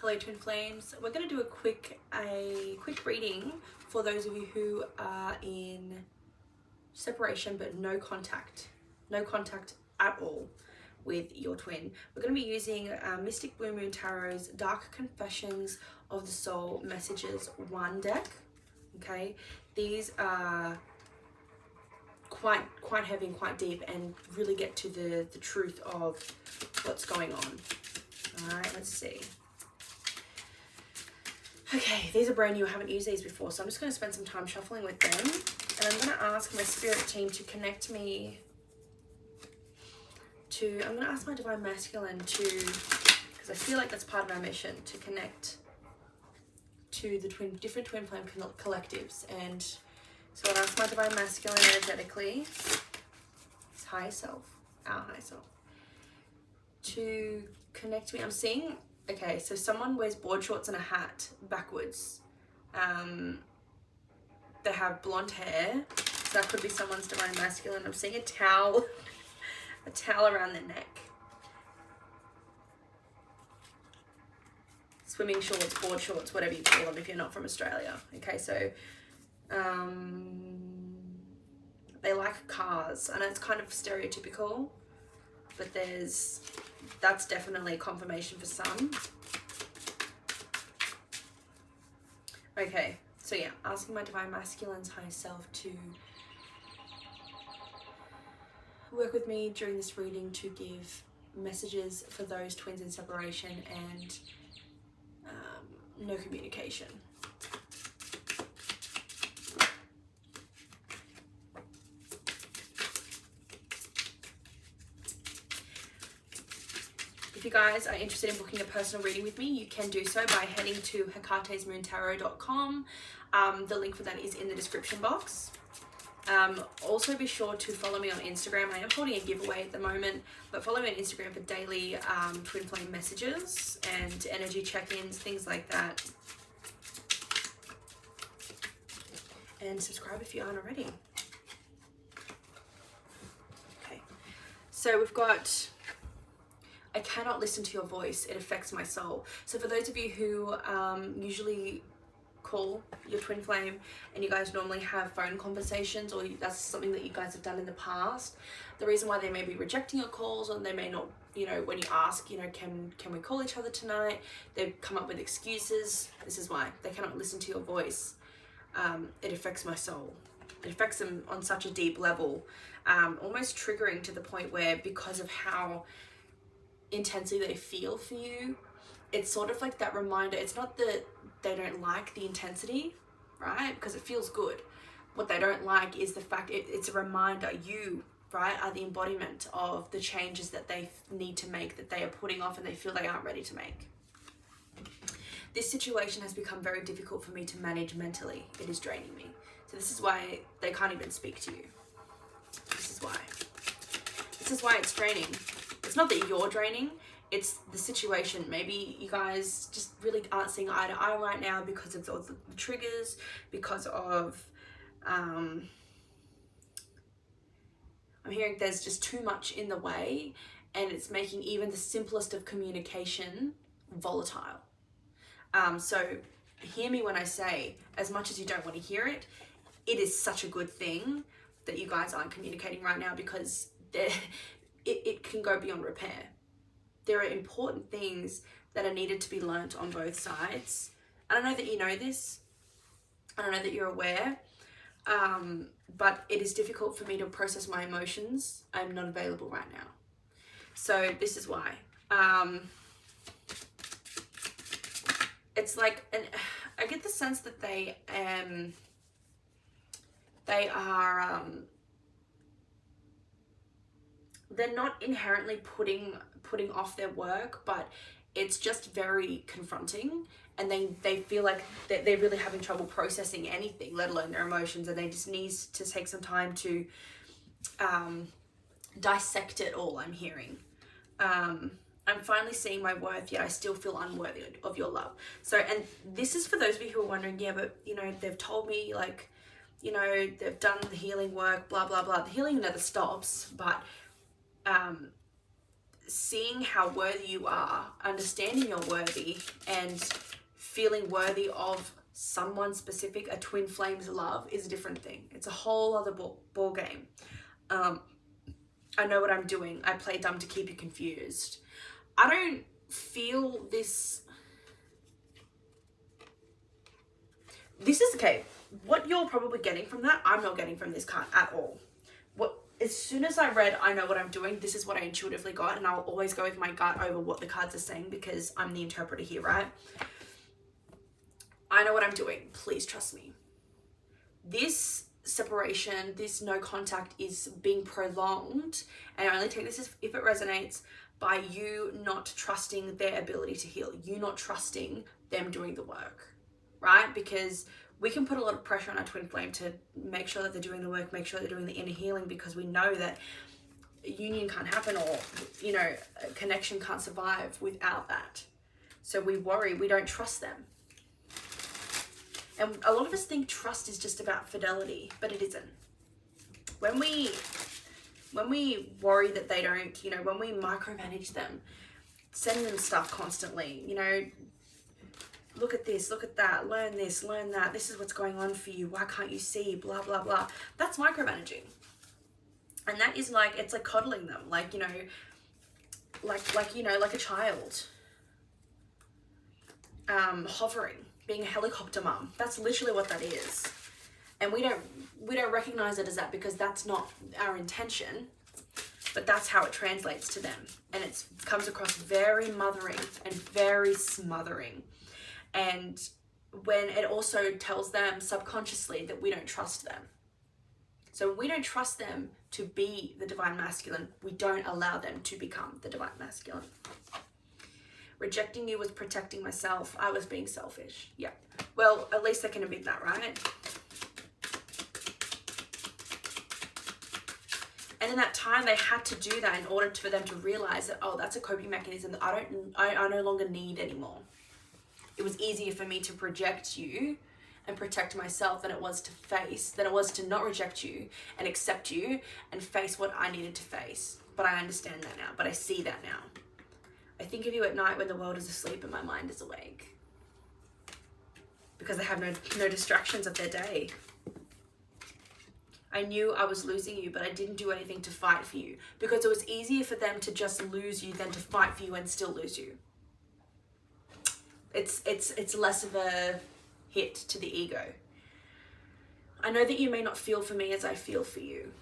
Hello Twin Flames. We're going to do a quick reading for those of you who are in separation but no contact at all with your twin. We're going to be using Mystic Blue Moon Tarot's Dark Confessions of the Soul Messages 1 deck. Okay, these are quite heavy and quite deep and really get to the truth of what's going on. All right, let's see. Okay, these are brand new. I haven't used these before, so I'm just going to spend some time shuffling with them. And I'm going to ask my spirit team to connect me to... I'm going to ask my Divine Masculine to... because I feel like that's part of our mission, to connect to the different Twin Flame collectives. And so I'll ask my Divine Masculine energetically, his higher self, our higher self, to connect me. I'm seeing... Okay, so someone wears board shorts and a hat backwards. They have blonde hair, so that could be someone's Divine Masculine. I'm seeing a towel, around their neck. Swimming shorts, board shorts, whatever you call them if you're not from Australia. Okay, so they like cars. I know it's kind of stereotypical, but that's definitely confirmation for some. Okay, so yeah, asking my Divine Masculine's higher self to work with me during this reading to give messages for those twins in separation and no communication. If you guys are interested in booking a personal reading with me, you can do so by heading to hecatesmoontarot.com. The link for that is in the description box. Also be sure to follow me on Instagram. I am holding a giveaway at the moment, but follow me on Instagram for daily Twin Flame messages and energy check-ins, things like that. And subscribe if you aren't already. Okay, so we've got... I cannot listen to your voice, it affects my soul. So for those of you who usually call your twin flame and you guys normally have phone conversations, or that's something that you guys have done in the past, the reason why they may be rejecting your calls, or they may not, you know, when you ask, you know, can we call each other tonight, they come up with excuses. This is why they cannot listen to your voice. It affects my soul. It affects them on such a deep level, almost triggering to the point where, because of how intensely they feel for you, it's sort of like that reminder. It's not that they don't like the intensity, right? Because it feels good. What they don't like is the fact it's a reminder you, right, are the embodiment of the changes that they need to make, that they are putting off and they feel they aren't ready to make. This situation has become very difficult for me to manage mentally. It is draining me. So this is why they can't even speak to you. This is why. This is why it's draining. It's not that you're draining, it's the situation. Maybe you guys just really aren't seeing eye to eye right now because of all the triggers, because of, I'm hearing there's just too much in the way, and it's making even the simplest of communication volatile. So hear me when I say, as much as you don't want to hear it, it is such a good thing that you guys aren't communicating right now, because it can go beyond repair. There are important things that are needed to be learnt on both sides. And I know that you know this. I don't know that you're aware. But it is difficult for me to process my emotions. I'm not available right now. So this is why. It's like, I get the sense that they are... they're not inherently putting off their work, but it's just very confronting, and they feel like they're really having trouble processing anything, let alone their emotions, and they just need to take some time to dissect it all. I'm hearing. I'm finally seeing my worth, yet I still feel unworthy of your love. So, and this is for those of you who are wondering, yeah, but, you know, they've told me, like, you know, they've done the healing work, blah, blah, blah. The healing never stops, but seeing how worthy you are, understanding you're worthy, and feeling worthy of someone specific, a twin flame's love, is a different thing. It's a whole other ball game. I know what I'm doing. I play dumb to keep you confused. I don't feel this. This is okay. What you're probably getting from that, I'm not getting from this card at all. As soon as I read, I know what I'm doing, this is what I intuitively got, and I'll always go with my gut over what the cards are saying because I'm the interpreter here, right? I know what I'm doing. Please trust me. This separation, this no contact is being prolonged, and I only take this if it resonates, by you not trusting their ability to heal, you not trusting them doing the work, right? Because we can put a lot of pressure on our twin flame to make sure that they're doing the work, make sure they're doing the inner healing, because we know that union can't happen, or, you know, a connection can't survive without that. So we worry, we don't trust them. And a lot of us think trust is just about fidelity, but it isn't. When we worry that they don't, you know, when we micromanage them, send them stuff constantly, you know, look at this, look at that, learn this, learn that, this is what's going on for you, why can't you see, blah, blah, blah. That's micromanaging. And that is like, it's like coddling them, like, you know, like a child. Hovering, being a helicopter mum. That's literally what that is. And we don't recognize it as that because that's not our intention, but that's how it translates to them. And it comes across very mothering and very smothering. And when it also tells them subconsciously that we don't trust them. So we don't trust them to be the divine masculine. We don't allow them to become the divine masculine. Rejecting you was protecting myself. I was being selfish. Yeah. Well, at least I can admit that, right? And in that time, they had to do that in order for them to realize that, oh, that's a coping mechanism that I no longer need anymore. It was easier for me to project you and protect myself than it was to not reject you and accept you and face what I needed to face. But I understand that now, but I see that now. I think of you at night when the world is asleep and my mind is awake. Because I have no distractions of their day. I knew I was losing you, but I didn't do anything to fight for you. Because it was easier for them to just lose you than to fight for you and still lose you. It's less of a hit to the ego. I know that you may not feel for me as I feel for you.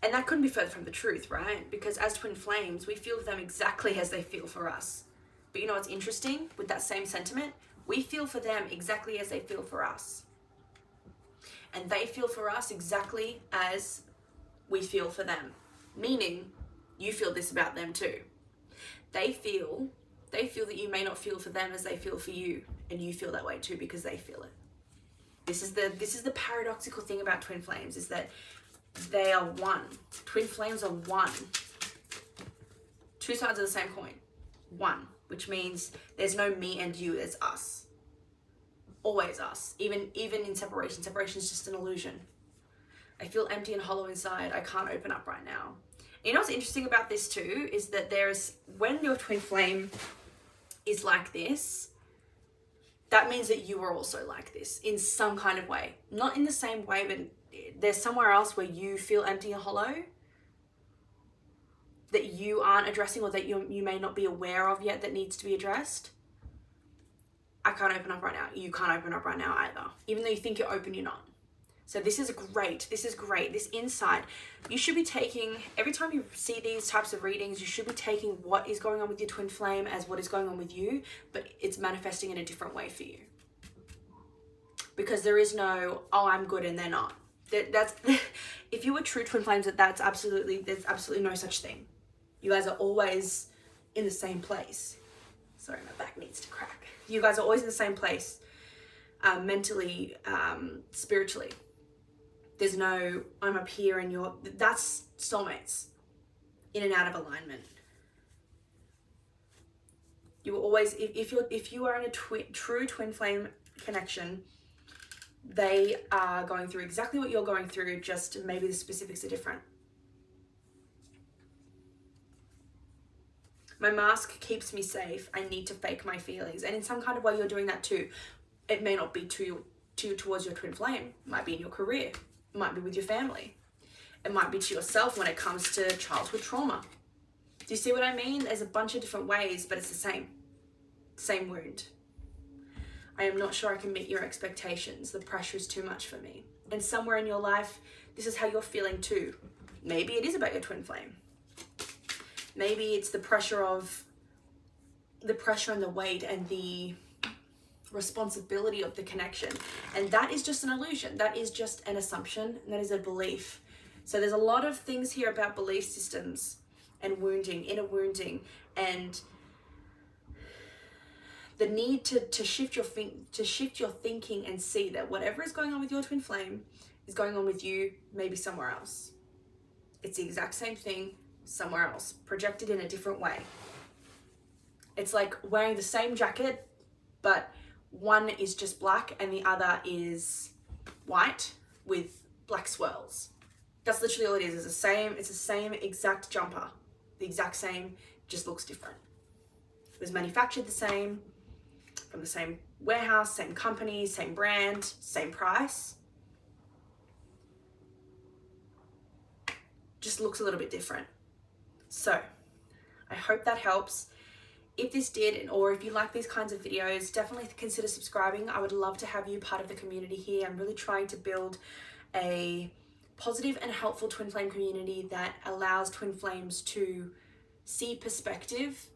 And that couldn't be further from the truth, right? Because as twin flames, we feel for them exactly as they feel for us. But you know what's interesting with that same sentiment? We feel for them exactly as they feel for us. And they feel for us exactly as we feel for them. Meaning, you feel this about them too. They feel that you may not feel for them as they feel for you. And you feel that way too because they feel it. This is the paradoxical thing about twin flames, is that they are one. Twin flames are one. Two sides of the same coin. One. Which means there's no me and you, there's us. Always us. Even in separation. Separation is just an illusion. I feel empty and hollow inside. I can't open up right now. You know what's interesting about this too is that when your twin flame is like this, that means that you are also like this in some kind of way. Not in the same way, but there's somewhere else where you feel empty and hollow that you aren't addressing, or that you may not be aware of yet that needs to be addressed. I can't open up right now. You can't open up right now either. Even though you think you're open, you're not. So this is great. This is great. This insight, you should be taking, every time you see these types of readings, you should be taking what is going on with your twin flame as what is going on with you, but it's manifesting in a different way for you. Because there is no, oh, I'm good and they're not. That's if you were true twin flames, there's absolutely no such thing. You guys are always in the same place. Sorry, my back needs to crack. You guys are always in the same place, mentally, spiritually. There's no, I'm up here and that's soulmates, in and out of alignment. You will always, if you are in a true twin flame connection, they are going through exactly what you're going through, just maybe the specifics are different. My mask keeps me safe. I need to fake my feelings. And in some kind of way, you're doing that too. It may not be towards your twin flame. It might be in your career. It might be with your family. It might be to yourself when it comes to childhood trauma. Do you see what I mean? There's a bunch of different ways, but it's the same wound. I am not sure I can meet your expectations. The pressure is too much for me. And somewhere in your life, this is how you're feeling too. Maybe it is about your twin flame. Maybe it's the pressure and the weight and the responsibility of the connection. And that is just an illusion. That is just an assumption. And that is a belief. So there's a lot of things here about belief systems and wounding, inner wounding, and the need to shift your thinking and see that whatever is going on with your twin flame is going on with you, maybe somewhere else. It's the exact same thing somewhere else, projected in a different way. It's like wearing the same jacket, but one is just black and the other is white with black swirls. That's literally all it is. It's the same exact jumper. The exact same, just looks different. It was manufactured the same, from the same warehouse, same company, same brand, same price. Just looks a little bit different. So I hope that helps. If this did, or if you like these kinds of videos, definitely consider subscribing. I would love to have you part of the community here. I'm really trying to build a positive and helpful twin flame community that allows twin flames to see perspective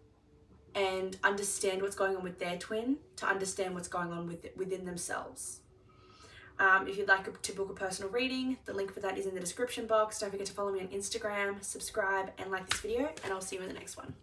and understand what's going on with their twin, to understand what's going on within themselves. If you'd like to book a personal reading, the link for that is in the description box. Don't forget to follow me on Instagram, subscribe, and like this video, and I'll see you in the next one.